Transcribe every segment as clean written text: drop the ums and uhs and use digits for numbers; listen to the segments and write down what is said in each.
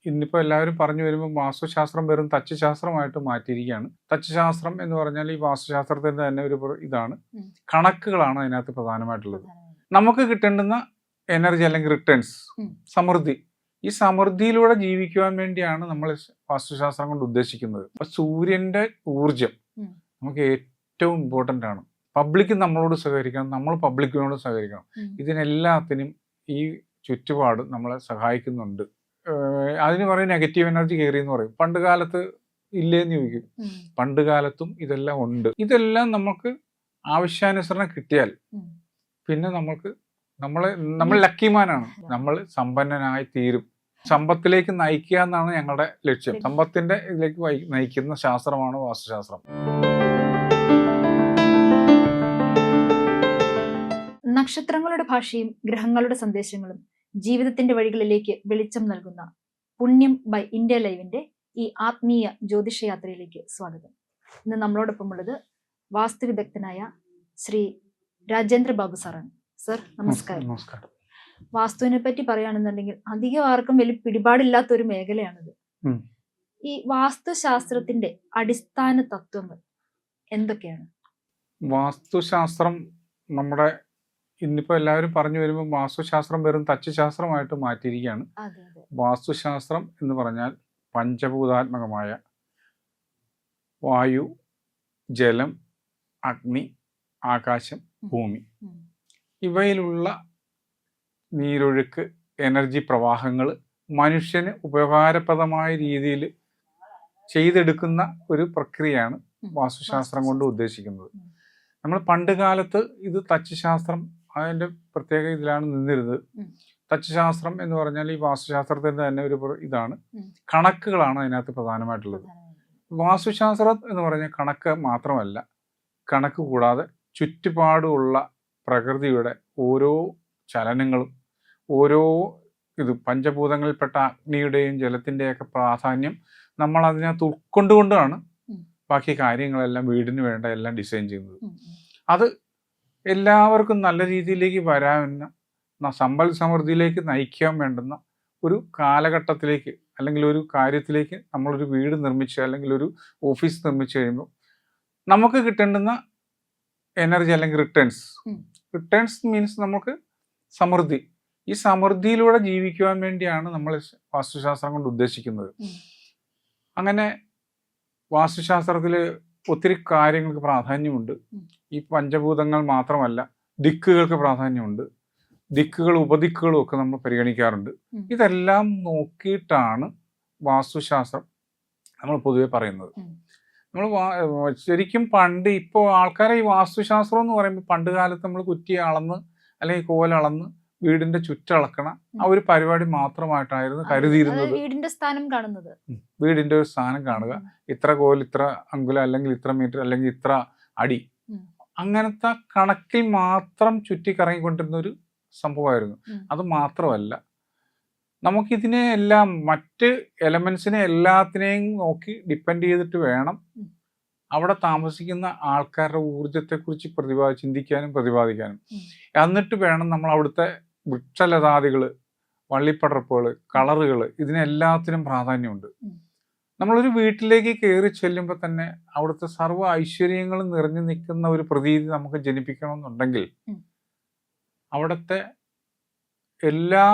ഇന്നിപ്പോൾ എല്ലാവരും പറഞ്ഞു വരുമ്പോൾ വാസ്തുശാസ്ത്രം വെറും തച്ചുശാസ്ത്രമായിട്ട് മാറ്റിയിരിക്കുകയാണ്. തച്ചുശാസ്ത്രം എന്ന് പറഞ്ഞാൽ ഈ വാസ്തുശാസ്ത്രത്തിൻ്റെ തന്നെ ഒരു ഇതാണ്. കണക്കുകളാണ് അതിനകത്ത് പ്രധാനമായിട്ടുള്ളത്. നമുക്ക് കിട്ടേണ്ടുന്ന എനർജി അല്ലെങ്കിൽ റിട്ടേൺസ്, സമൃദ്ധി, ഈ സമൃദ്ധിയിലൂടെ ജീവിക്കുവാൻ വേണ്ടിയാണ് നമ്മൾ വാസ്തുശാസ്ത്രം കൊണ്ട് ഉദ്ദേശിക്കുന്നത്. അപ്പം സൂര്യൻ്റെ ഊർജം നമുക്ക് ഏറ്റവും ഇമ്പോർട്ടൻ്റ് ആണ്. പബ്ലിക് നമ്മളോട് സഹകരിക്കണം, നമ്മൾ പബ്ലിക്കിനോട് സഹകരിക്കണം. ഇതിനെല്ലാത്തിനും ഈ ചുറ്റുപാട് നമ്മളെ സഹായിക്കുന്നുണ്ട്. അതിന് പറയും നെഗറ്റീവ് എനർജി കയറി എന്ന് പറയും. പണ്ട് കാലത്ത് ഇല്ലേന്ന് ചോദിക്കും. പണ്ട് കാലത്തും ഇതെല്ലാം ഉണ്ട്. ഇതെല്ലാം നമുക്ക് ആവശ്യാനുസരണം കിട്ടിയാൽ പിന്നെ നമ്മൾ ലക്കിമാനാണ്. നമ്മൾ സമ്പന്നനായി തീരും. സമ്പത്തിലേക്ക് നയിക്കുക എന്നാണ് ഞങ്ങളുടെ ലക്ഷ്യം. സമ്പത്തിന്റെ ഇതിലേക്ക് നയിക്കുന്ന ശാസ്ത്രമാണ് വാസ്തുശാസ്ത്രം. നക്ഷത്രങ്ങളുടെ ഭാഷയും ഗ്രഹങ്ങളുടെ സന്ദേശങ്ങളും ജീവിതത്തിന്റെ വഴികളിലേക്ക് വെളിച്ചം നൽകുന്ന പുണ്യം ബൈ ഇന്ത്യ ലൈവിന്റെ ഈ ആത്മീയ ജ്യോതിഷയാത്രയിലേക്ക് സ്വാഗതം. ഇന്ന് നമ്മളോടൊപ്പമുള്ളത് വാസ്തുവിദഗ്ധനായ ശ്രീ രാജേന്ദ്ര ബാബു സാറാണ്. സർ, നമസ്കാരം. നമസ്കാരം. വാസ്തുവിനെ പറ്റി പറയുകയാണെന്നുണ്ടെങ്കിൽ അധികം ആർക്കും വലിയ പിടിപാടില്ലാത്തൊരു മേഖലയാണിത്. ഈ വാസ്തുശാസ്ത്രത്തിന്റെ അടിസ്ഥാന തത്വങ്ങൾ എന്തൊക്കെയാണ്? വാസ്തുശാസ്ത്രം നമ്മുടെ ഇന്നിപ്പോൾ എല്ലാവരും പറഞ്ഞു വരുമ്പോൾ വാസ്തുശാസ്ത്രം വെറും തച്ചുശാസ്ത്രമായിട്ട് മാറ്റിയിരിക്കുകയാണ്. വാസ്തുശാസ്ത്രം എന്ന് പറഞ്ഞാൽ പഞ്ചഭൂതാത്മകമായ വായു, ജലം, അഗ്നി, ആകാശം, ഭൂമി, ഇവയിലുള്ള നീരൊഴുക്ക്, എനർജി പ്രവാഹങ്ങൾ മനുഷ്യന് ഉപകാരപ്രദമായ രീതിയിൽ ചെയ്തെടുക്കുന്ന ഒരു പ്രക്രിയയാണ് വാസ്തുശാസ്ത്രം കൊണ്ട് ഉദ്ദേശിക്കുന്നത്. നമ്മൾ പണ്ട് കാലത്ത് ഇത് തച്ചുശാസ്ത്രം അതിൻ്റെ പ്രത്യേക ഇതിലാണ് നിന്നിരുന്നത്. തച്ചുശാസ്ത്രം എന്ന് പറഞ്ഞാൽ ഈ വാസ്തുശാസ്ത്രത്തിൻ്റെ തന്നെ ഒരു ഇതാണ്. കണക്കുകളാണ് അതിനകത്ത് പ്രധാനമായിട്ടുള്ളത്. വാസ്തുശാസ്ത്രം എന്ന് പറഞ്ഞാൽ കണക്ക് മാത്രമല്ല, കണക്ക് കൂടാതെ ചുറ്റുപാടുള്ള പ്രകൃതിയുടെ ഓരോ ചലനങ്ങളും, ഓരോ പഞ്ചഭൂതങ്ങളിൽപ്പെട്ട അഗ്നിയുടെയും ജലത്തിൻ്റെയൊക്കെ പ്രാധാന്യം നമ്മൾ അതിനകത്ത് ഉൾക്കൊണ്ടുകൊണ്ടാണ് ബാക്കി കാര്യങ്ങളെല്ലാം വീടിന് വേണ്ട എല്ലാം ഡിസൈൻ ചെയ്യുന്നത്. അത് എല്ലാവർക്കും നല്ല രീതിയിലേക്ക് വരാമെന്ന സമ്പൽ സമൃദ്ധിയിലേക്ക് നയിക്കാൻ വേണ്ടുന്ന ഒരു കാലഘട്ടത്തിലേക്ക് അല്ലെങ്കിൽ ഒരു കാര്യത്തിലേക്ക് നമ്മളൊരു വീട് നിർമ്മിച്ച് അല്ലെങ്കിൽ ഒരു ഓഫീസ് നിർമ്മിച്ച് കഴിയുമ്പോൾ നമുക്ക് കിട്ടേണ്ടുന്ന എനർജി അല്ലെങ്കിൽ റിട്ടേൺസ് മീൻസ് നമുക്ക് സമൃദ്ധി. ഈ സമൃദ്ധിയിലൂടെ ജീവിക്കുവാൻ വേണ്ടിയാണ് നമ്മൾ വാസ്തുശാസ്ത്രം കൊണ്ട് ഉദ്ദേശിക്കുന്നത്. അങ്ങനെ വാസ്തുശാസ്ത്രത്തിൽ ഒത്തിരി കാര്യങ്ങൾക്ക് പ്രാധാന്യമുണ്ട്. ഈ പഞ്ചഭൂതങ്ങൾ മാത്രമല്ല, ദിക്കുകൾക്ക് പ്രാധാന്യമുണ്ട്. ദിക്കുകളും ഉപദിക്കുകളും ഒക്കെ നമ്മൾ പരിഗണിക്കാറുണ്ട്. ഇതെല്ലാം നോക്കിയിട്ടാണ് വാസ്തുശാസ്ത്രം നമ്മൾ പൊതുവെ പറയുന്നത്. നമ്മൾ ശരിക്കും പണ്ട് ഇപ്പോൾ ആൾക്കാരെ ഈ വാസ്തുശാസ്ത്രം എന്ന് പറയുമ്പോൾ പണ്ട് കാലത്ത് നമ്മൾ കുറ്റി അളന്ന് അല്ലെങ്കിൽ കോലളന്ന് വീടിന്റെ ചുറ്റളക്കണ ആ ഒരു പരിപാടി മാത്രമായിട്ടായിരുന്നു കരുതിയിരുന്നത്. വീടിന്റെ സ്ഥാനം കാണുന്നത്, വീടിന്റെ ഒരു സ്ഥാനം കാണുക, ഇത്ര കോൽ ഇത്ര അങ്കുലം അല്ലെങ്കിൽ ഇത്ര മീറ്റർ അല്ലെങ്കിൽ ഇത്ര അടി, അങ്ങനത്തെ കണക്കിൽ മാത്രം ചുറ്റിക്കറങ്ങിക്കൊണ്ടിരുന്ന ഒരു സംഭവമായിരുന്നു. അത് മാത്രമല്ല, നമുക്കിതിനെ എല്ലാം മറ്റ് എലമെന്റ്സിനെ എല്ലാത്തിനെയും നോക്കി ഡിപ്പെൻഡ് ചെയ്തിട്ട് വേണം അവിടെ താമസിക്കുന്ന ആൾക്കാരുടെ ഊർജത്തെക്കുറിച്ച് ചിന്തിക്കാനും പ്രതിപാദിക്കാനും. എന്നിട്ട് വേണം നമ്മൾ അവിടുത്തെ വൃക്ഷലതാദികൾ, വള്ളിപ്പടർപ്പുകൾ, കളറുകൾ, ഇതിനെല്ലാത്തിനും പ്രാധാന്യമുണ്ട്. നമ്മളൊരു വീട്ടിലേക്ക് കയറി ചെല്ലുമ്പോൾ തന്നെ അവിടുത്തെ സർവ്വ ഐശ്വര്യങ്ങളും നിറഞ്ഞു നിൽക്കുന്ന ഒരു പ്രതീതി നമുക്ക് ജനിപ്പിക്കണമെന്നുണ്ടെങ്കിൽ അവിടുത്തെ എല്ലാ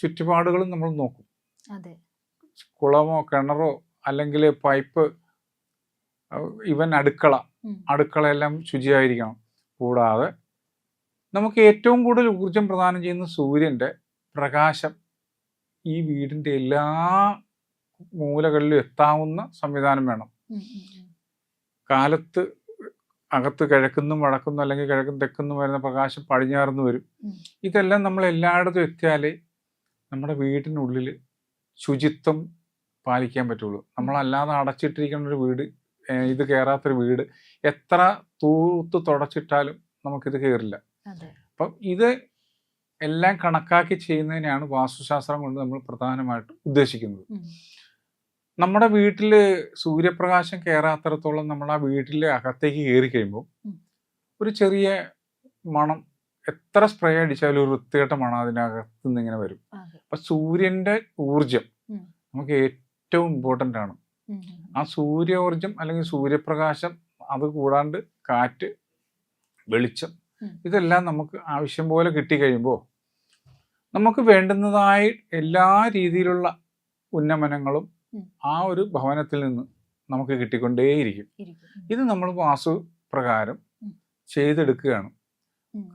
ചുറ്റുപാടുകളും നമ്മൾ നോക്കും. കുളമോ കിണറോ അല്ലെങ്കിൽ പൈപ്പ്, ഇവൻ അടുക്കളയെല്ലാം ശുചിയായിരിക്കണം. കൂടാതെ നമുക്ക് ഏറ്റവും കൂടുതൽ ഊർജം പ്രദാനം ചെയ്യുന്ന സൂര്യൻ്റെ പ്രകാശം ഈ വീടിൻ്റെ എല്ലാ മൂലകളിലും എത്താവുന്ന സംവിധാനം വേണം. കാലത്ത് അകത്ത് കിഴക്കുന്നും വടക്കുന്നും അല്ലെങ്കിൽ കിഴക്കും തെക്കുന്നും വരുന്ന പ്രകാശം പടിഞ്ഞാറുന്ന് വരും. ഇതെല്ലാം നമ്മൾ എല്ലായിടത്തും എത്തിയാലേ നമ്മുടെ വീടിനുള്ളിൽ ശുചിത്വം പാലിക്കാൻ പറ്റുള്ളൂ. നമ്മളല്ലാതെ അടച്ചിട്ടിരിക്കുന്ന ഒരു വീട്, ഇത് കയറാത്തൊരു വീട് എത്ര തൂത്ത് തുടച്ചിട്ടാലും നമുക്കിത് കയറില്ല. അപ്പം ഇത് എല്ലാം കണക്കാക്കി ചെയ്യുന്നതിനാണ് വാസ്തുശാസ്ത്രം കൊണ്ട് നമ്മൾ പ്രധാനമായിട്ട് ഉദ്ദേശിക്കുന്നത്. നമ്മുടെ വീട്ടിൽ സൂര്യപ്രകാശം കയറാത്തടത്തോളം നമ്മൾ ആ വീട്ടിലെ അകത്തേക്ക് കയറി കഴിയുമ്പോൾ ഒരു ചെറിയ മണം, എത്ര സ്പ്രേ അടിച്ചാലും ഒരു വൃത്തികെട്ട മണം അതിനകത്ത് നിന്ന് ഇങ്ങനെ വരും. അപ്പൊ സൂര്യന്റെ ഊർജം നമുക്ക് ഏറ്റവും ഇമ്പോർട്ടൻ്റ് ആണ്. ആ സൂര്യോർജം അല്ലെങ്കിൽ സൂര്യപ്രകാശം, അത് കൂടാണ്ട് കാറ്റ്, വെളിച്ചം, ഇതെല്ലാം നമുക്ക് ആവശ്യം പോലെ കിട്ടിക്കഴിയുമ്പോൾ നമുക്ക് വേണ്ടുന്നതായ എല്ലാ രീതിയിലുള്ള ഉന്നമനങ്ങളും ആ ഒരു ഭവനത്തിൽ നിന്ന് നമുക്ക് കിട്ടിക്കൊണ്ടേയിരിക്കും. ഇത് നമ്മൾ വാസ്തു പ്രകാരം ചെയ്തെടുക്കുകയാണ്.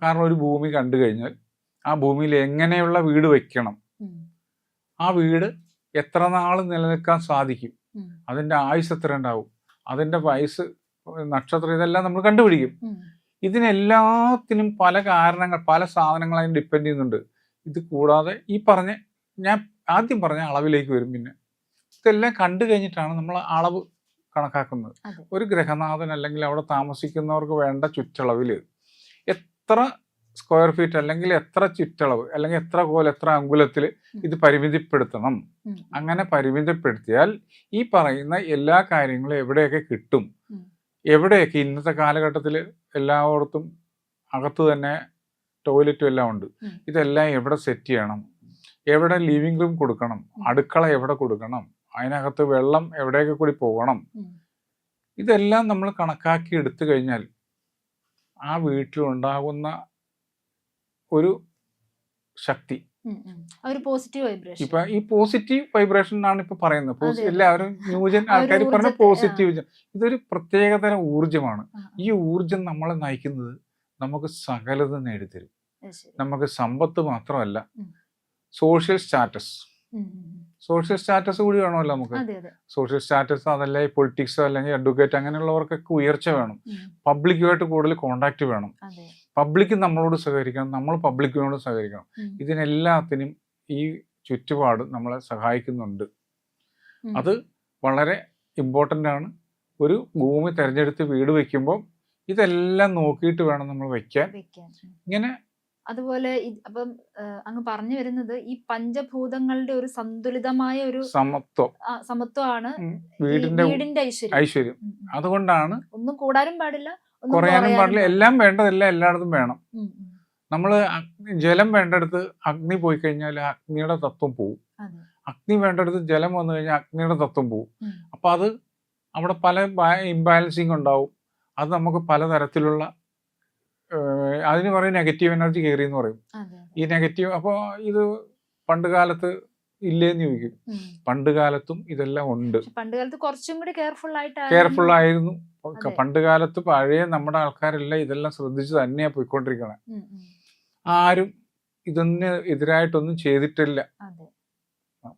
കാരണം ഒരു ഭൂമി കണ്ടു കഴിഞ്ഞാൽ ആ ഭൂമിയിൽ എങ്ങനെയുള്ള വീട് വെക്കണം, ആ വീട് എത്ര നാൾ നിലനിൽക്കാൻ സാധിക്കും, അതിൻ്റെ ആയുസ് എത്ര ഉണ്ടാവും, അതിൻ്റെ വയസ്സ്, നക്ഷത്രം, ഇതെല്ലാം നമ്മൾ കണ്ടുപിടിക്കും. ഇതിനെല്ലാത്തിനും പല കാരണങ്ങൾ, പല സാധനങ്ങൾ അതിന് ഡിപ്പെൻഡ് ചെയ്യുന്നുണ്ട്. ഇത് കൂടാതെ ഈ ഞാൻ ആദ്യം പറഞ്ഞ അളവിലേക്ക് വരും. പിന്നെ ഇതെല്ലാം കണ്ടു കഴിഞ്ഞിട്ടാണ് നമ്മൾ അളവ് കണക്കാക്കുന്നത്. ഒരു ഗ്രഹനാഥൻ അല്ലെങ്കിൽ അവിടെ താമസിക്കുന്നവർക്ക് വേണ്ട ചുറ്റളവിൽ എത്ര സ്ക്വയർ ഫീറ്റ് അല്ലെങ്കിൽ എത്ര ചുറ്റളവ് അല്ലെങ്കിൽ എത്ര കോൽ, എത്ര അങ്കുലത്തിൽ ഇത് പരിമിതിപ്പെടുത്തണം. അങ്ങനെ പരിമിതിപ്പെടുത്തിയാൽ ഈ പറയുന്ന എല്ലാ കാര്യങ്ങളും എവിടെയൊക്കെ കിട്ടും, എവിടെയൊക്കെ ഇന്നത്തെ കാലഘട്ടത്തിൽ എല്ലായിടത്തും അകത്ത് തന്നെ ടോയ്ലറ്റും എല്ലാം ഉണ്ട്. ഇതെല്ലാം എവിടെ സെറ്റ് ചെയ്യണം, എവിടെ ലിവിങ് റൂം കൊടുക്കണം, അടുക്കള എവിടെ കൊടുക്കണം, അതിനകത്ത് വെള്ളം എവിടെയൊക്കെ കൂടി പോകണം, ഇതെല്ലാം നമ്മൾ കണക്കാക്കി എടുത്തു കഴിഞ്ഞാൽ ആ വീട്ടിലുണ്ടാകുന്ന ഒരു ശക്തി, ഇപ്പൊ ഈ പോസിറ്റീവ് വൈബ്രേഷൻ ആണ് ഇപ്പൊ പറയുന്നത്. എല്ലാവരും ന്യൂജൻ ആൾക്കാർ പറഞ്ഞ പോസിറ്റീവ്, ഇതൊരു പ്രത്യേകതരം ഊർജമാണ്. ഈ ഊർജം നമ്മളെ നയിക്കുന്നത് നമുക്ക് സകലത നേടിത്തരും. നമുക്ക് സമ്പത്ത് മാത്രമല്ല, സോഷ്യൽ സ്റ്റാറ്റസ് കൂടി വേണമല്ലോ നമുക്ക്. സോഷ്യൽ സ്റ്റാറ്റസ് അതല്ല ഈ പൊളിറ്റിക്സ് അല്ലെങ്കിൽ അഡ്വക്കേറ്റ് അങ്ങനെയുള്ളവർക്കൊക്കെ ഉയർച്ച വേണം. പബ്ലിക്കുമായിട്ട് കൂടുതൽ കോണ്ടാക്ട് വേണം. പബ്ലിക് നമ്മളോട് സഹകരിക്കണം, നമ്മൾ പബ്ലിക്കിനോട് സഹകരിക്കണം. ഇതിനെല്ലാത്തിനും ഈ ചുറ്റുപാട് നമ്മളെ സഹായിക്കുന്നുണ്ട്. അത് വളരെ ഇമ്പോർട്ടൻ്റ് ആണ്. ഒരു ഭൂമി തിരഞ്ഞെടുത്ത് വീട് വെക്കുമ്പോൾ ഇതെല്ലാം നോക്കിയിട്ട് വേണം നമ്മൾ വെക്കാൻ. ഇങ്ങനെ അതുപോലെ അപ്പം അങ്ങ് പറഞ്ഞു വരുന്നത് ഈ പഞ്ചഭൂതങ്ങളുടെ ഒരു സന്തുലിതമായ ഒരു സമത്വമാണ് വീടിന്റെ ഐശ്വര്യം. അതുകൊണ്ടാണ് ഒന്നും കൂടാനും പാടില്ല, കുറയാനും പാടില്ല. എല്ലാം വേണ്ടതെല്ലാം എല്ലായിടത്തും വേണം. നമ്മള് ജലം വേണ്ടടുത്ത് അഗ്നി പോയി കഴിഞ്ഞാൽ അഗ്നിയുടെ തത്വം പോവും. അഗ്നി വേണ്ടടുത്ത് ജലം വന്നു കഴിഞ്ഞാൽ അഗ്നിയുടെ തത്വം പോവും. അപ്പൊ അത് അവിടെ പല ഇംബാലൻസിങ് ഉണ്ടാവും. അത് നമുക്ക് പലതരത്തിലുള്ള അതിന് പറയും നെഗറ്റീവ് എനർജി കയറി എന്ന് പറയും. ഈ നെഗറ്റീവ്, അപ്പോൾ ഇത് പണ്ട് കാലത്ത് ഇല്ലേന്ന് ചോദിക്കും. പണ്ട് കാലത്തും ഇതെല്ലാം ഉണ്ട്. പണ്ട് കാലത്ത് കുറച്ചും കൂടി കെയർഫുൾ ആയിരുന്നു. പണ്ട് കാലത്ത് പഴയ നമ്മുടെ ആൾക്കാരെല്ലാം ഇതെല്ലാം ശ്രദ്ധിച്ച് തന്നെയാ പോയിക്കൊണ്ടിരിക്കണേ. ആരും ഇതിന് എതിരായിട്ടൊന്നും ചെയ്തിട്ടില്ല.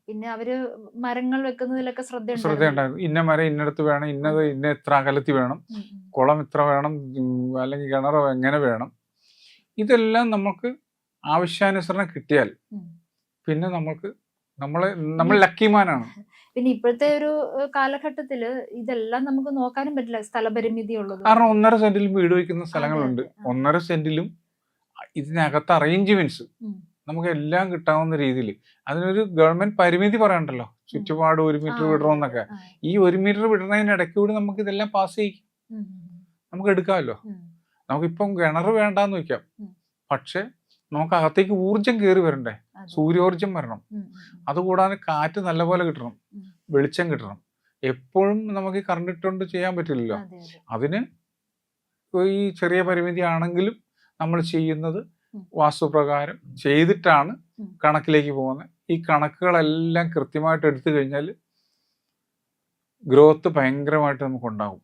പിന്നെ അവര് മരങ്ങൾ വെക്കുന്നതിലൊക്കെ ശ്രദ്ധ ഉണ്ടായിരുന്നു. ഇന്ന മരം ഇന്നടത്ത് വേണം, ഇന്ന എത്ര അകലത്തിൽ വേണം, കുളം ഇത്ര വേണം, അല്ലെങ്കിൽ കിണർ എങ്ങനെ വേണം, ഇതെല്ലാം നമുക്ക് ആവശ്യാനുസരണം കിട്ടിയാൽ പിന്നെ നമ്മൾ ലക്കിമാനാണ്. പിന്നെ ഇപ്പോഴത്തെ ഒരു കാലഘട്ടത്തില് ഇതെല്ലാം നമുക്ക് നോക്കാനും പറ്റില്ല, സ്ഥലപരിമിതി ഉള്ളത് കാരണം 1.5 സെന്റിലും വീട് വയ്ക്കുന്ന സ്ഥലങ്ങളുണ്ട്. 1.5 സെന്റിലും ഇതിനകത്ത് അറേഞ്ച്മെന്റ്സ് നമുക്ക് എല്ലാം കിട്ടാവുന്ന രീതിയിൽ. അതിനൊരു ഗവൺമെന്റ് പരിമിതി പറയണ്ടല്ലോ, ചുറ്റുപാട് 1 മീറ്റർ വിടണമെന്നൊക്കെ. ഈ 1 മീറ്റർ വിടുന്നതിനിടയ്ക്ക് കൂടി നമുക്ക് ഇതെല്ലാം പാസ് ചെയ്യിക്കും, നമുക്ക് എടുക്കാമല്ലോ. നമുക്കിപ്പം കിണർ വേണ്ടാന്ന് വെക്കാം, പക്ഷെ നമുക്ക് അകത്തേക്ക് ഊർജം കയറി വരണ്ടേ, സൂര്യോർജം വരണം. അതുകൂടാതെ കാറ്റ് നല്ലപോലെ കിട്ടണം, വെളിച്ചം കിട്ടണം. എപ്പോഴും നമുക്ക് കറണ്ട് ഇട്ടുകൊണ്ട് ചെയ്യാൻ പറ്റില്ലല്ലോ. അതിന് ഈ ചെറിയ പരിമിതി ആണെങ്കിലും നമ്മൾ ചെയ്യുന്നത് വാസ്തുപ്രകാരം ചെയ്തിട്ടാണ് കണക്കിലേക്ക് പോകുന്നത്. ഈ കണക്കുകളെല്ലാം കൃത്യമായിട്ട് എടുത്തു കഴിഞ്ഞാൽ ഗ്രോത്ത് ഭയങ്കരമായിട്ട് നമുക്ക് ഉണ്ടാകും.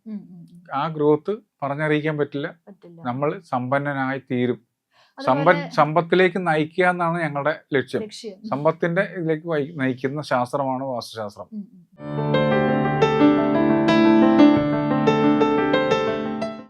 ആ ഗ്രോത്ത് പറഞ്ഞറിയിക്കാൻ പറ്റില്ല. നമ്മൾ സമ്പന്നനായി തീരും. സമ്പത്തിലേക്ക് നയിക്കുക എന്നാണ് ഞങ്ങളുടെ ലക്ഷ്യം. സമ്പത്തിന്റെ ഇതിലേക്ക് നയിക്കുന്ന ശാസ്ത്രമാണ് വാസ്തുശാസ്ത്രം.